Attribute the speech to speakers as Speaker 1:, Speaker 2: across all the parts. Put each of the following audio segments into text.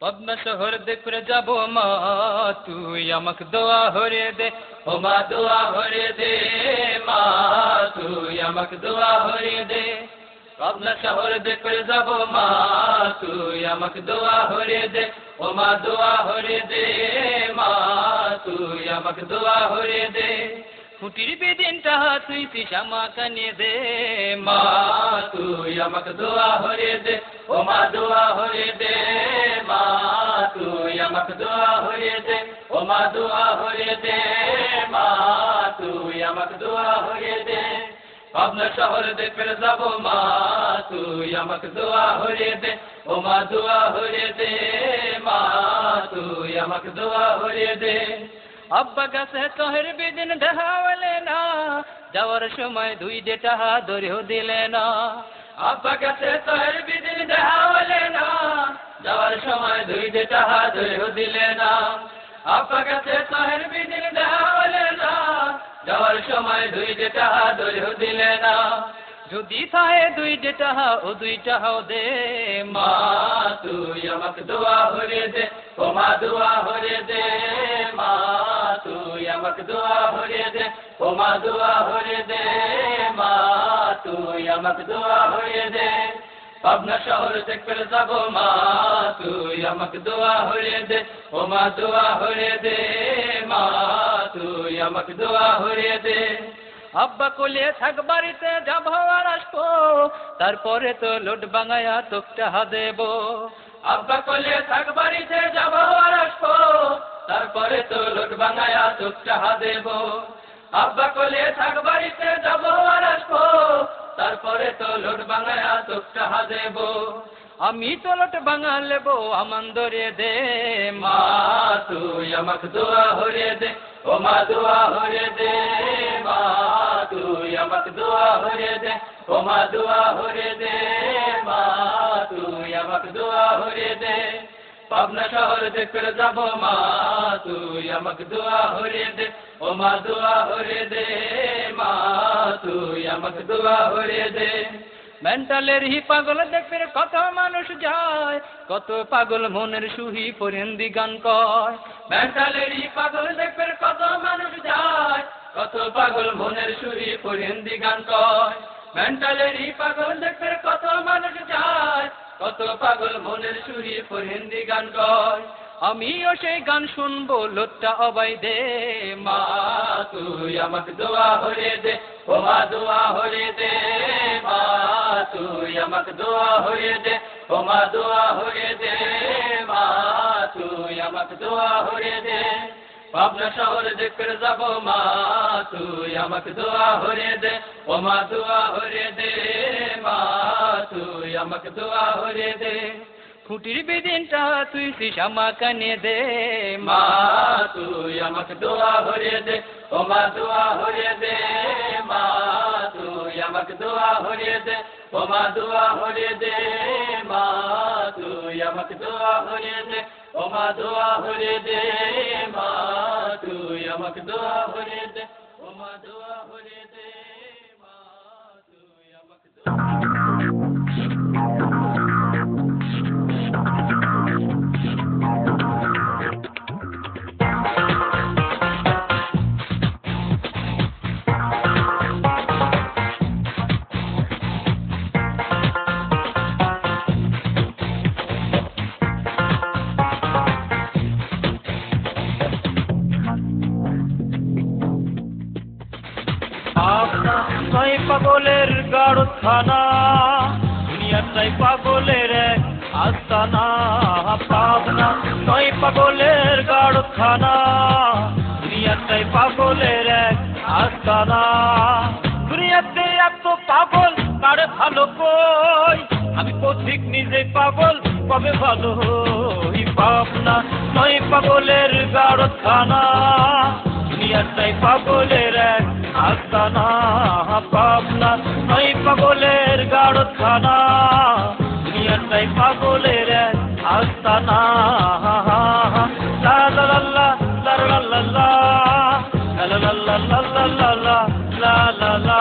Speaker 1: পাবনা শহর দেখতে যাব মা, তুই আমাকে দোয়া হরে দে। ও মা দোয়া হরে দে, মা তুই আমাকে দোয়া হরে দে। পাবনা শহর দেখতে যাব মা, তুই আমাকে দোয়া হরে দে। ও মা দোয়া হরে দে, মা তুই আমাকে দোয়া হরে দে। ফুটির বেদিনটা তুই পিসামা কানে দে, মা তুই আমাকে দোয়া হরে দে। ও মা দোয়া হরে দে, মা তুই আমাকে দোয়া হরে দে। ও মা দোয়া হরে দে, মা তুই আমাকে দোয়া হরে দে। পাবনা শহর দেখতে যাব মা, তুই আমাকে দোয়া হরে দে। ও মা দোয়া হরে দে, মা তুই আমাকে দোয়া হরে দে। আব্বা কাছে তোহের বেদিন দেখাওয়ালে না, যাওয়ার সময় দুই ডেটা ধরেও দিলে না। আব্বা কাছে তোহের বেদিন দেখাওয়ালে না, যাওয়ার সময় দুই ডেটা ধরেও দিলে না। আব্বা কাছে তোহের বেদিন দেখাওয়ালে না, যাওয়ার সময় দুই ডেটা ধরেও দিলে না। যদি থাকে দুই ডেটা ও দুইটাও দে, মা তুই আমাকে দোয়া হরে দে। ও মা দোয়া হরে দে, মা তুই আমাকে দোয়া হরে দে। ও মা দোয়া হরে দে, মা তুই আমাকে দোয়া হরে দে। পাবনা শহর দেখতে যাব মা, তুই আমাকে দোয়া হরে দে। ও মা দোয়া হরে দে, মা তুই আমাকে দোয়া হরে দে। আব্বা কোলে থাক বাড়িতে যাব আর আসবো, তারপরে তো লোট বাঙায়া তোকটা দেব। আব্বা কোলে থাক বাড়িতে যাব আর আসবো, তারপরে তো লোট বাঙায়া তোকটা দেব। আব্বা কোলে থাক বাড়িতে যাব আর আসবো, তারপরে তো লোট বাঙায়া তোকটা দেব। আমি তো লোট বাঙা লেব আমান ধরে দে, মা তুই আমাকে দোয়া হরে দে। ও মা দোয়া হরে দে, মা তুই আমাকে দোয়া হরে দে। ও মা দোয়া হরে দে, মা তুই আমাকে দোয়া হরে দে। পাবনা শহর দেখতে যাব মা, তুই আমাকে দোয়া হরে দে। ও মা দোয়া হরে দে, মা তুই আমাকে দোয়া হরে দে। মেন্টালের হি পাগল দেখতে কত মানুষ যায়, কত পাগল মনের সুহি ফরিন্দি গান কয়। মেন্টালের হি পাগল দেখতে কত মানুষ যায়, কত পাগল মনের সুহি ফরিন্দি গান কয়। মেন্টালের হি পাগল দেখতে কত মানুষ যায়, কত পাগল মনের সুহি ফরিন্দি গান কয়। আমিও সেই গান শুনবো লোটটা অবাই দে, মা তুই আমাকে দোয়া হরে দে। ও মা দোয়া হরে দে, মা তুই আমাকে দোয়া হরে দে। ও মা দোয়া হরে দে, মা তুই আমাকে দোয়া হরে দে। পাবনা শহর দেখতে যাব মা, তুই আমাকে দোয়া হরে দে। ও মা দোয়া হরে দে, মা তুই আমাকে দোয়া হরে দে। ফুটির বেদিনটা তুই সিসামা কানে দে, মা তুই আমাকে দোয়া হরে দে। ও মা দোয়া হরে দে, মা তুই আমাকে দোয়া হরে দে। ও মা দোয়া হরে দে, মা তুই আমাকে দোয়া হরে দে। ও মা দোয়া হরে দে, মা তুই আমাকে দোয়া হরে দে। ও মা দোয়া হরে দে, মা তুই আমাকে
Speaker 2: নয় পাগলের গাড়খানা, দুনিয়াটাই পাগলের এক আস্তানা। পাবনা নয় পাগলের গাড়খানা, দুনিয়াটাই পাগলের এক আস্তানা। দুনিয়াতে এত পাগল কারে ভালো কই, আমি পথিক নিজে পাগল কবে ভালো হই। পাবনা নয় পাগলের গাড়খানা, দুনিয়াটাই পাগলের এক আস্তানা। পাবনা নয় পাগলের গাড়খানা, দুনিয়াটাই পাগলের এক আস্তানা। লা লা লা লা লা লা লা লা লা লা লা লা লা লা লা লা।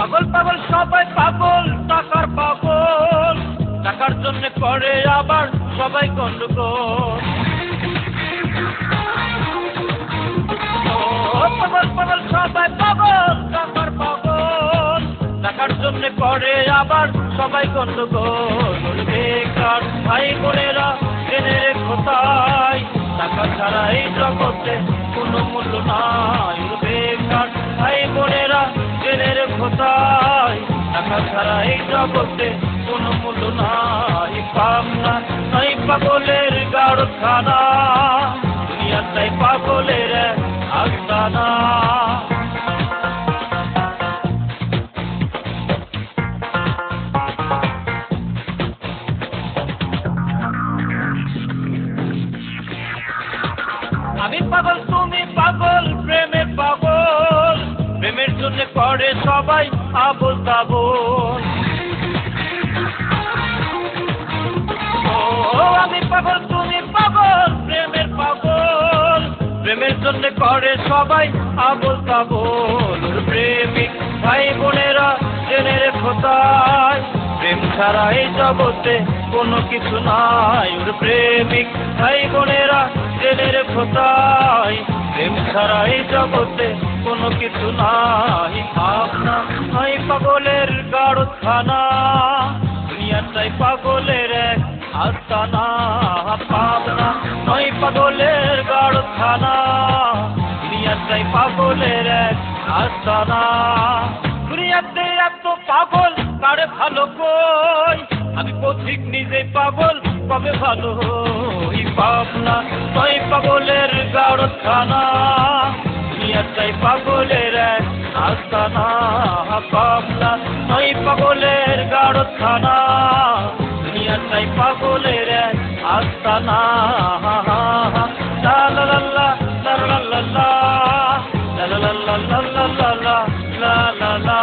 Speaker 2: পাগল পাগল সবাই পাগল, টাকার পাগল, টাকার জন্য করে আবার সবাই গন্ডগোল। পাগল পাগল সবাই পাগল, টাকার পাগল, টাকার জন্য করে আবার সবাই গন্ডগোল। বেকার ভাই বোনেরা জেনে রেখো তাই, টাকা ছাড়া এই জগতে কোনো মূল্য নাই। বেকার ভাই বোনেরা জেনে রেখো তাই, টাকা ছাড়া এই জগতে কোনো মূল্য নাই। পাবনা নাই পাগলের গাড়খানা, দুনিয়াটাই পাগলের আস্তানা। আমি পাগল তুমি পাগল, প্রেমের পাগল, প্রেমের জন্য করে সবাই আবোল তাবোল। আমি পাগল তুমি পাগল, প্রেমের পাগল, প্রেমের জন্য করে সবাই আবোল তাবোল। প্রেমিক ভাই বোনেরা জেনে রেখো তাই, প্রেম ছাড়া এই জগতে কোনো কিছু নাই। প্রেমিক ভাই বোনেরা জেনে রেখো তাই, প্রেম ছাড়া এই জগতে কোনো কিছু নাই। পাবনা নাই পাগলের গাড়খানা, দুনিয়াটাই পাগলের এক আস্তানা। পাবনা নয় পাগলের গাড়খানা, দুনিয়াটাই পাগলের এক আস্তানা। দুনিয়াতে এত পাগল কারে ভালো কই, আমি পথিক নিজে পাগল কবে ভালো হই। পাবনা নয় পাগলের গাড়খানা, দুনিয়াটাই পাগলের এক আস্তানা। পাবনা নয় পাগলের গাড়খানা, দুনিয়াটাই পাগলের এক আস্তানা। লা লা লা লা লা লা লা লা লা লা লা লা লা লা লা লা।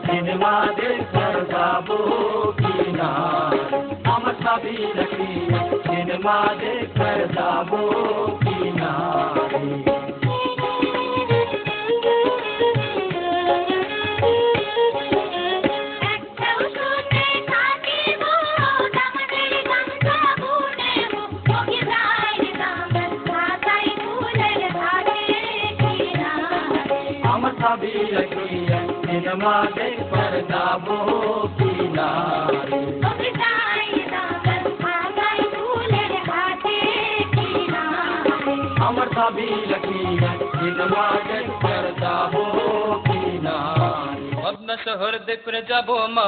Speaker 3: सिनेमा देख कर
Speaker 1: नमाज़ करदा वो किनारे भी लगी है नमाज़ करदा वो किनारे अमरता भी लगी है नमाज़ करदा वो किनारे अब मैं शहर दे पर जाबो मा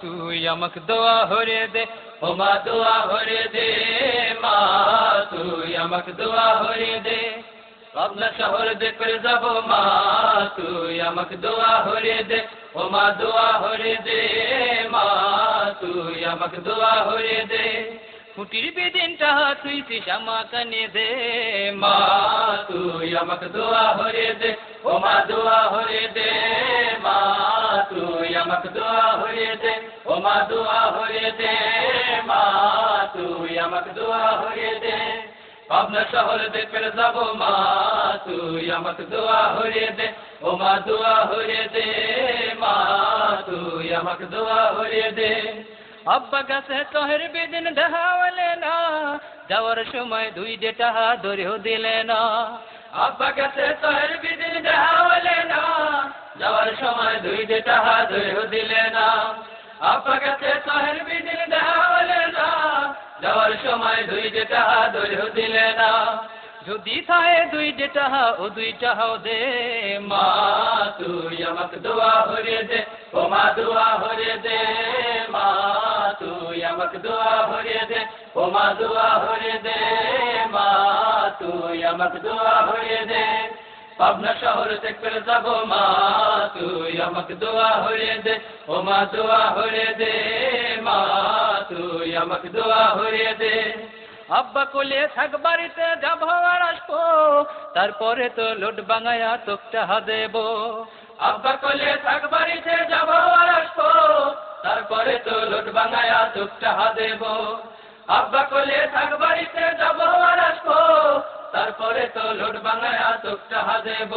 Speaker 1: तू यमक दुआ होरे दे ओ मा दुआ होरे दे मा तू यमक दुआ होरे दे अब न शहर दे पर जाबो मा तू यमक दुआ होरे दे ओ मा दुआ होरे दे मा तू यमक दुआ होरे दे फुटिर बेदिनटा तुई श्यामा कने दे मा तू यमक दुआ होरे दे ओ मा दुआ होरे दे मा तू यमक दुआ होरे दे ओ मा दुआ होरे दे मा तू यमक दुआ होरे दे अब न शहर दे पर जाबो मा तू यमक दुआ होरे दे ओ मा दुआ होरे दे मा तू यमक दुआ होरे दे अब्बा गाছে তোহের বেদিন দেখাওয়ালে না যাওয়ার সময় দুই ডেটা ধরেও দিলে না আব্বা গাছে তোহের বেদিন দেখাওয়ালে না যাওয়ার সময় দুই ডেটা ধরেও দিলে না আব্বা গাছে তোহের বেদিন দেখাওয়ালে না যাওয়ার সময় দুই ডেটা ধরেও দিলে না যদি থাকে দুই ডেটা ও দুইটাও দে মা তু यमक दुआ होरे दे ओ मा दुआ होरे दे मा तू यमक दुआ होरे दे ओ मा दुआ होरे दे मा तू यमक दुआ होरे दे अब न शहर से कर जाबो मा तू यमक दुआ होरे दे ओ मा दुआ होरे दे मा तू यमक दुआ होरे दे আব্বা কোলে থাক বাড়িতে যাব আর আসবো তারপরে তো লোড বাঙায়া তোকটা দেব আব্বা কোলে থাক বাড়িতে যাব আর আসবো তারপরে তো লোড বাঙায়া তোকটা দেব আব্বা কোলে থাক বাড়িতে যাব আর আসবো তারপরে তো লোড বাঙায়া তোকটা দেব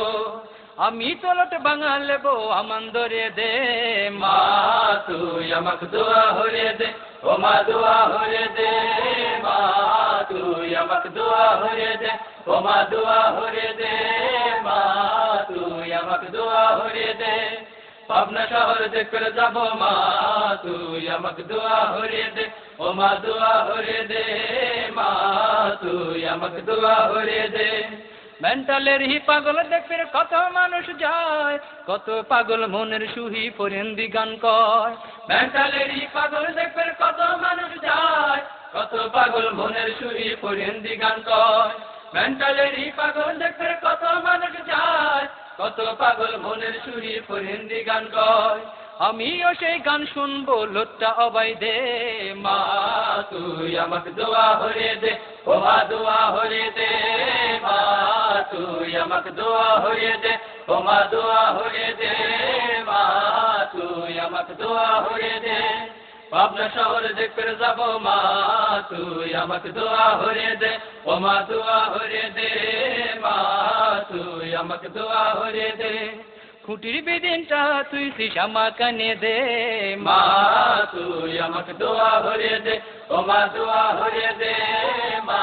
Speaker 1: আমি তো লোট বাঙা লেবো আমান ধরে দে মা তু यमक दुआ होरे दे ओ मा दुआ होरे दे मा तू यमक दुआ होरे दे ओ मा दुआ होरे दे मा तू यमक दुआ होरे दे अब न शहर दे कर जाबो मा तू यमक दुआ होरे दे ओ मा दुआ होरे दे मा तू यमक दुआ होरे दे মেন্টালের হি পাগল দেখে কত মানুষ যায় কত পাগল মনের সুহি ফরেন্দি গান কয় মেন্টালের হি পাগল দেখে কত মানুষ যায় কত পাগল মনের সুহি ফরেন্দি গান কয় মেন্টালের হি পাগল দেখে কত মানুষ যায় কত পাগল মনের সুহি ফরেন্দি গান কয় আমিও সেই গান শুনবো লোটটা অবাই দে মা তু यमक दुआ होरे दे ओ मा दुआ होरे दे मा तू यमक दुआ होरे दे ओ मा दुआ होरे दे मा तू यमक दुआ होरे दे अब न शहर दे कर जाबो मा तू यमक दुआ होरे दे ओ मा दुआ होरे दे मा तू यमक दुआ होरे दे খুঁটির বেদিনটা তুই শ্যামা কানে দে মা তু यमक दुआ होरे दे ओ मा दुआ होरे दे मा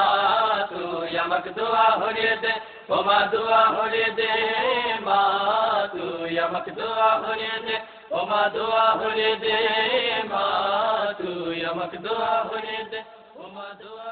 Speaker 1: तू यमक दुआ होरे दे ओ मा दुआ होरे दे मा तू यमक दुआ होरे दे ओ मा दुआ होरे दे मा तू यमक दुआ होरे दे ओ मा दुआ